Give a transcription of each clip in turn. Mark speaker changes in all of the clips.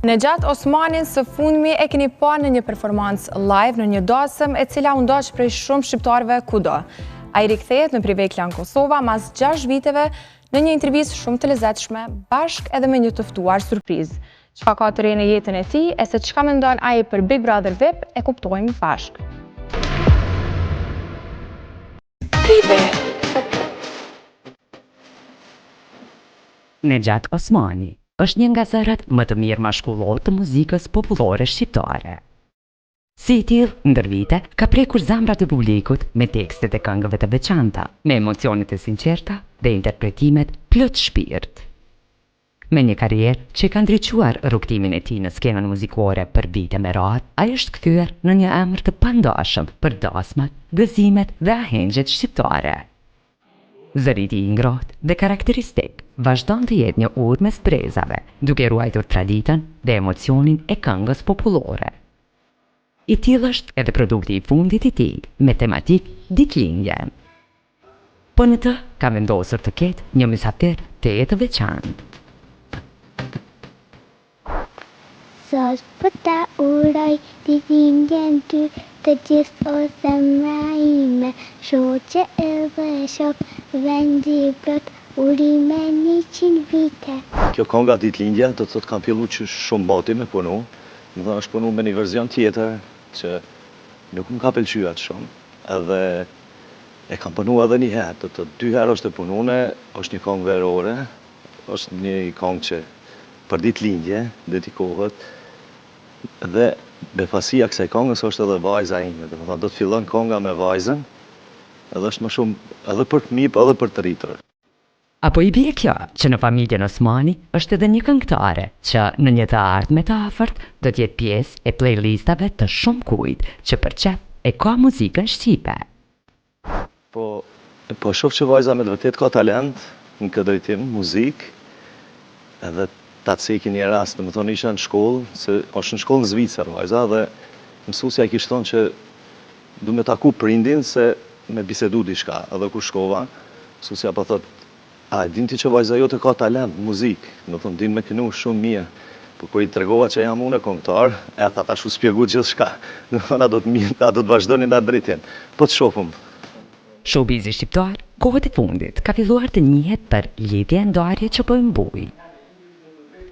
Speaker 1: Nejat Osmanin së fundmi e keni pa në një performancë live në një dasëm e cila u ndoq prej shumë shqiptarëve kudo. Ai rikthehet në Prive Klan Kosova mas 6 viteve në një intervistë shumë të lezetshme, bashk edhe me një të ftuar surprizë. Çka ka të re në jetën e tij e se çka mendon ai për Big Brother VIP e kuptojmë bashk.
Speaker 2: Nejat Osmani është një nga zërat më të mirë mashkullor të muzikës popullore shqiptare. Si i tillë, ndër vite, ka prekur zemrat e publikut me tekstet e këngëve të veçanta, me emocionet e sinqerta dhe interpretimet plot shpirt. Me një karrierë që ka ndriçuar rrugtimin e tij në skenën muzikore për vite me radhë, ai është kthyer në një emër të pandashëm për dasmat, gëzimet dhe ahengjet shqiptare. Zëriti i ngrohtë dhe karakteristik vazhdon të jetë një urë mes brezave, duke ruajtur traditën dhe emocionin e këngës popullore. I tillë është edhe produkti i fundit i tij, me tematik ditëlindje. Po në të ka vendosur të ketë një mysafir të veçantë.
Speaker 3: Sot po ta uroj ditëlindjen ty të gjithë o zemra ime, shoqe edhe shoq vendi plot urime 100 vite.
Speaker 4: Kjo kënga ditëlindja do të thotë kam fillu që shumë boti me punu, më thonë është punu me një verzion tjetër që nuk më ka pëlqyer atë shumë, edhe e kam punu edhe një herë, do të thotë 2 herë është e punune, është një këngë verore, është një këngë që për ditëlindje dedikohet, dhe befasia kësaj këngës është edhe vajza ime, do të thotë do të fillon kënga me vajzën, edhe është më shumë edhe për fëmijë, edhe për të rritur.
Speaker 2: Apo i bie kjo që në familjen Osmani është edhe një këngëtare që në një të ardhme të afërt do të jetë pjesë e playlistave të shumë kujt që përqep e ka muzikën shqipe.
Speaker 4: Po shoh që vajza me të vërtet ka talent në këtë drejtim muzikë, edhe ta ceki një rast, do të thonë isha në shkollë, se është në shkollë në Zvicër vajza dhe mësuesja i kishte thonë që du me taku prindin se me bisedu diçka, edhe kur shkova, mësuesja po thotë, a e din ti që vajza jote ka talent muzikë, do thonë din me kënu shumë mirë, por kur i tregova që jam unë këngëtar, e tha tash u shpjegu gjithçka, do thonë a do të vazhdoni në atë drejtim. Po të shohim.
Speaker 2: Showbizi shqiptar, kohët e fundit, ka filluar të njihet për lidhje e ndarje që po i mbuj.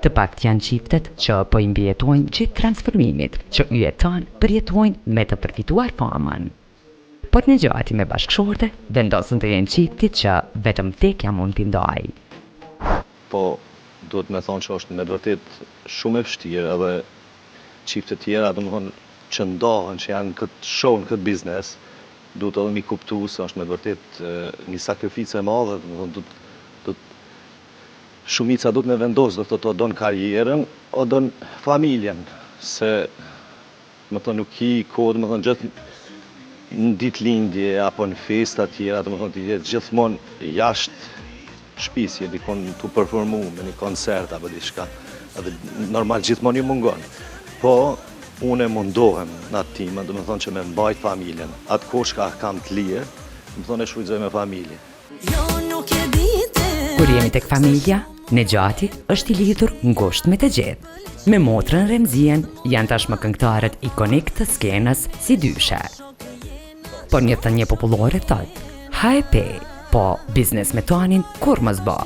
Speaker 2: Të pakt janë çiftet që po i mbijetojnë gjithë transformimit, që yjeton përjetojnë me të përfituar famën. Por Nejati me bashkëshorte vendosën të jenë çiftit që vetëm vdekja mund t'i ndajë.
Speaker 4: Po, duhet me thonë që është me vërtet shumë e vështirë, edhe çiftet tjera, do të thonë që ndahen, që janë këtë show, në këtë biznes, duhet edhe mi kuptu se është me vërtet një sakrificë e madhe, do të thonë shumica duhet me vendosë, do të thotë o donë karrierën, o donë familjen, se më thonë nuk i kodë, më thonë gjithë në ditëlindje apo në festa tjera, do të thonë të jetë gjithmonë jashtë shtëpisë, dikon tu performu me një koncert apo diçka, edhe normal gjithmonë ju mungon. Po unë mundohem në atë time, do të thonë që me mbajt familjen, atë kohë që kam të lirë, do të thonë e shfrytëzoj me familje.
Speaker 2: Kur jemi tek familja, Nejati është i lidhur ngushtë me të gjithë. Me motrën Remzien janë tashmë këngëtarët ikonik të skenës si dyshe. Por një thënie popullore thotë, ha e pe, po biznes me tonin kur mos bë.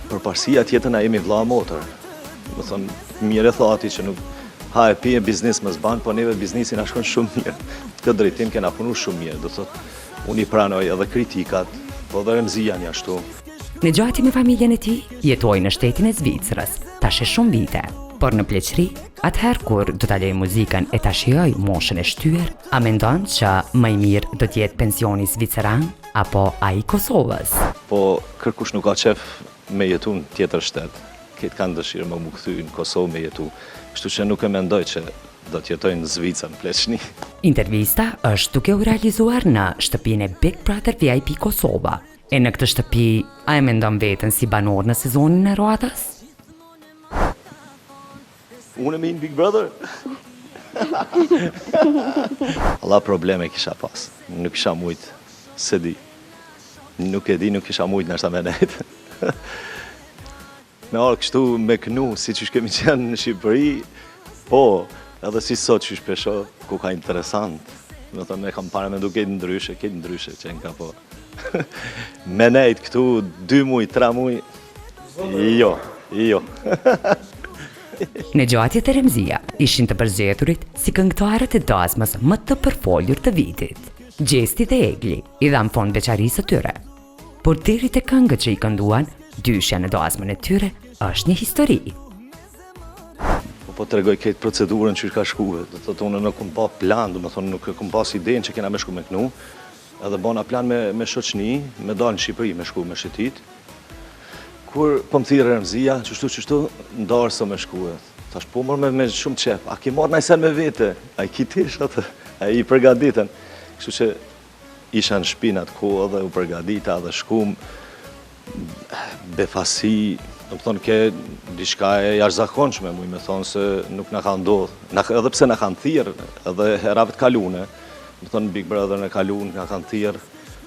Speaker 4: Përparësia tjetër na jemi vëlla motër. Do thonë mirë thati që nuk ha e pe biznes mos ban, po neve biznesi na shkon shumë mirë. Këtë drejtim kena punu shumë mirë, do thotë unë i pranoj edhe kritikat, po dhe Remzia një ashtu.
Speaker 2: Nejati me familjen e tij jetoi në shtetin e Zvicrës, tash e shumë vite. Por në pleqëri, atëherë kur do ta lejë muzikën e ta shijoj moshën e shtyr, a mendon që më i mirë do të jetë pensioni zviceran apo ai Kosovës?
Speaker 4: Po kërkush nuk ka qef me jetu në tjetër shtet. Këtë kanë dëshirë më kthy në Kosovë me jetu. Kështu që nuk e mendoj që do të jetoj në Zvicër në pleqëni.
Speaker 2: Intervista është duke u realizuar në shtëpinë e Big Brother VIP Kosova. E në këtë shtëpi, a e mendon veten si banor në sezonin e ruatës?
Speaker 4: Unë me në Big Brother? Allah probleme kisha pas, nuk kisha mujt, se di. Nuk e di, nuk kisha mujt nështë me nejtë. me arë kështu me kënu, si që kemi qenë në Shqipëri, po, edhe si sot që shpesho, ku ka interesant. Me thënë, e kam pare me duke ndryshe që nga po. Me nejtë këtu 2 muj, 3 muj, jo.
Speaker 2: Nexhatjet e Remzia ishin të përzgjedhurit si këngëtarët e dasmës më të përfolur të vitit. Gjesti dhe Egli i dhanë fond veçarisë të tyre. Por deri te këngët që i kënduan, dyshja në dasmën e tyre është një histori.
Speaker 4: Po të regoj këtë procedurën që ka shkuve, dhe të tonë nuk kom pa plan, dhe më thonë nuk kom pas idenë që kena me shku me kënu, edhe bona plan me shoqni, me dalë në Shqipëri me shku me shëtit. Kur po më thirë Remzia, qështu, ndarë së me shkuve. Tash po mërë me shumë qep, a ki marrë najsen me vete, a i kitish atë, a i përgaditën. Kështu që isha në shpinat kohë dhe u përgadita dhe shkum befasi, do të thonë ke diçka e jashtëzakonshme, muj me thonë se nuk na ka ndodhur. Edhe pse na kanë thirrë, edhe herave të kalune, do të thonë Big Brother në kalun na kanë thirrë,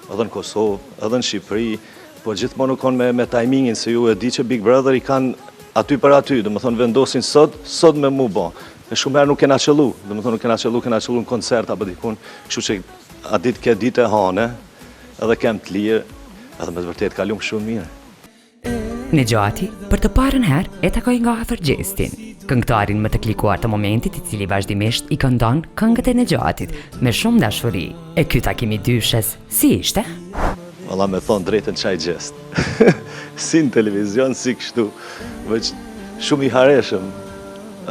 Speaker 4: edhe në Kosovë, edhe në Shqipëri, po gjithmonë nuk kanë me timingin se ju e di që Big Brother i kanë aty për aty, do të thonë vendosin sot me mu bë. E shumë herë nuk kena qellu, do të thonë nuk kena qellu në koncert apo dikun, kështu që a ditë ke ditë e hane, edhe kem të lirë, edhe me të vërtet kalum shumë mirë.
Speaker 2: Nexhati për të parën herë e takoi nga afër Gjestin, këngëtarin më të klikuar të momentit, i cili vazhdimisht i këndon këngët e Nexhatit me shumë dashuri. E ky takim i dyshes si ishte?
Speaker 4: Valla me thonë drejtën qaj Gjest. Si në televizion, si kështu, veç shumë i hareshëm,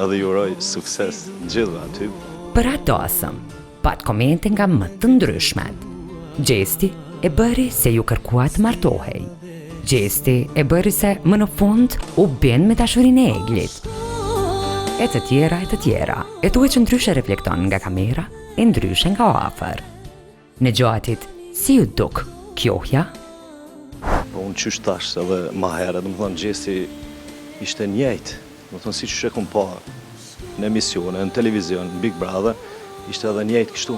Speaker 4: edhe ju uroj sukses në gjithë aty.
Speaker 2: Për atë dasëm, pat komente nga më të ndryshmet. Gjesti e bëri se ju kërkua të martohej. Gjesti e bëri se më në fund u ben me dashurinë e Eglit. E të tjera. E thuaj që ndryshe reflekton nga kamera e ndryshe nga afër. Nexhatit, si ju duk kjohja?
Speaker 4: Po unë qysh tash edhe ma herë, dhe më thonë Gjesti ishte njejtë, dhe më thonë si që shekum pa në emisione, në televizion, në Big Brother, ishte edhe njejtë kështu.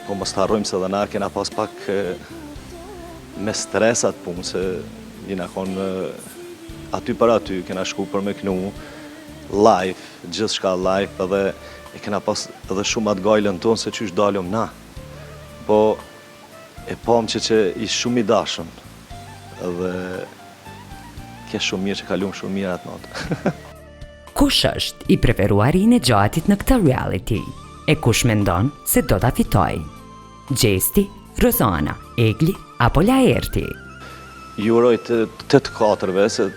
Speaker 4: Po mos të harrojmë se dhe na kena pas pak me stresat punë, se jina konë aty për aty, kena shku për me kënu live, gjithë shka live, edhe e kena pas edhe shumë atë gajlën tonë se qysh dalëm na. Po e pom që ishë shumë i dashëm, edhe ke shumë mirë që kalum shumë mirë atë notë.
Speaker 2: Kush është i preferuari i Nexhatit në këtë reality? E kush mendon se do ta fitoj? Gjesti, Rozana, Egli apo Laerti?
Speaker 4: Ju uroj të 8-4-ve, se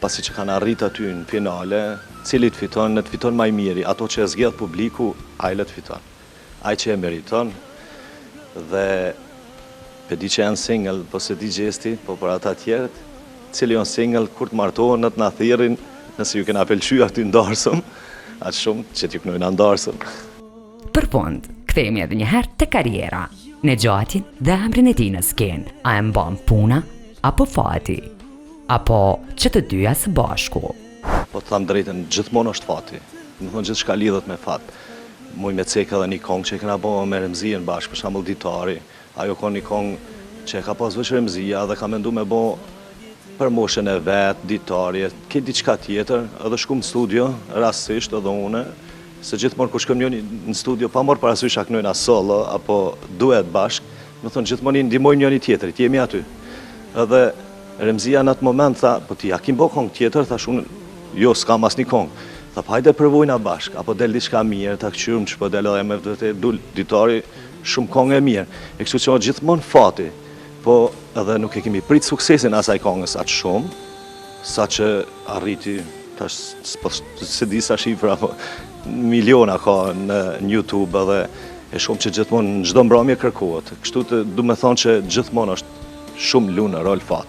Speaker 4: pasi që kanë arrit aty në finale, cili të fiton maj miri, ato që e zgjedh publiku, ajle të fiton. Aj që e meriton, dhe pe di që janë single, po se di Gjesti, po për ata tjerët, cili janë single, kur të martohen, në të nathirin, nëse ju kena pelqy aty ndarsëm, atë shumë që t'ju kënojnë ndarsëm.
Speaker 2: Për fund, kthehemi edhe një herë te karriera. Nexhatin dhe emrin e tij në skenë, a e mban puna apo fati? Apo që të dyja së bashku?
Speaker 4: Po të tham drejtën, gjithmonë është fati. Më thonë gjithë shka lidhët me fat. Muj me cek edhe një kongë që e kena bo me Remzien bashkë, për shambull Ditari. Ajo ka një kongë që e ka pas veç Remzia dhe ka mendu me bo për moshën e vetë, Ditari, ke diçka tjetër, edhe shku në studio, rastësisht edhe une, se gjithmonë kur shkëm njëni në studio, pa morë parasysh a kënojna solo, apo duet bashkë, më thonë gjithmonë i ndimojnë njëni tjetërit, jemi aty. Edhe Remzia në atë moment tha, po ti, a kim bo kongë tjetër, thash unë, jo, s'kam as një kongë. Tha, pa hajde përvojna bashkë, apo del diçka mirë, ta këqyrëm që po del edhe me vërtet dul Ditari, shumë kongë e mirë. E kështu që gjithmonë fati, po edhe nuk e kemi prit suksesin asaj kongës atë shumë, sa që arriti, tash se di sa shifra, po miliona ka në YouTube edhe e shumë që gjithmonë në çdo mbrëmje kërkohet. Kështu du me thonë që gjithmonë është shumë lunë rol fati.